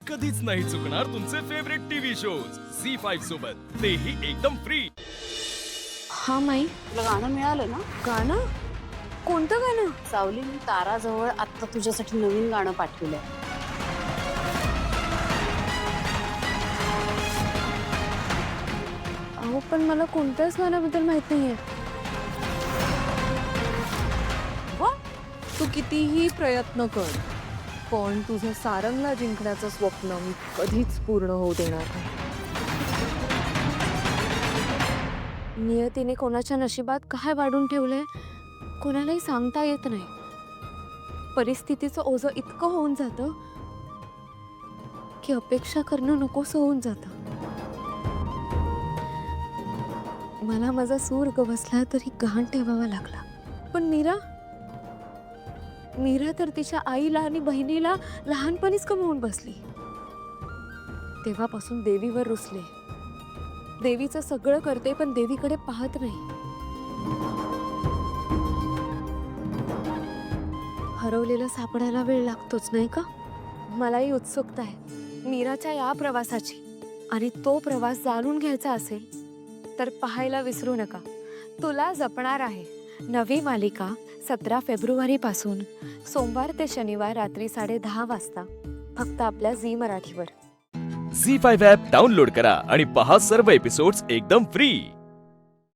कधीच नाही चुकणार तुमचे फेवरेट टीव्ही शोज झी5 सोबत, तेही एकदम फ्री। हा माई, तुला गाणं मिळालं ना? गाणं? कोणतं गाणं? सावलीने ताराजवळ आत्ता तुझ्यासाठी नवीन गाणं पाठवलंय. अहो पण मला कोणत्याच गाण्याबद्दल माहित नाहीये. वा, तू कितीही प्रयत्न कर, पण तुझं सारंगला जिंकण्याचं स्वप्न मी कधीच पूर्ण होऊ देणार नाही. नियतीने कोणाच्या नशिबात काय वाढून ठेवलंय कोणालाही सांगता येत नाही. परिस्थितीचं ओझं इतकं होऊन जातं की अपेक्षा करणं नकोसं होऊन जातं. मला माझा सूर गवसला तरी गहाण ठेवावा लागला. पण मीरा तर तिच्या आईला आणि बहिणीला लहानपणीच कमावून बसली. तेव्हापासून देवीवर रुसले. देवीचं सगळं करते पण देवीकडे पाहत नाही. हरवलेलं सापडायला वेळ लागतोच नाही का? मलाही उत्सुकता आहे मीराच्या या प्रवासाची. आणि तो प्रवास जाणून घ्यायचा असेल तर पाहायला विसरू नका. तुला जपणार आहे नवी मालिका 17 फेब्रुवारी पासून सोमवार ते शनिवार रात्री 10:30 वाजता फक्त आपल्या झी मराठीवर. झी5 ॲप डाउनलोड करा आणि पहा सर्व एपिसोड्स एकदम फ्री।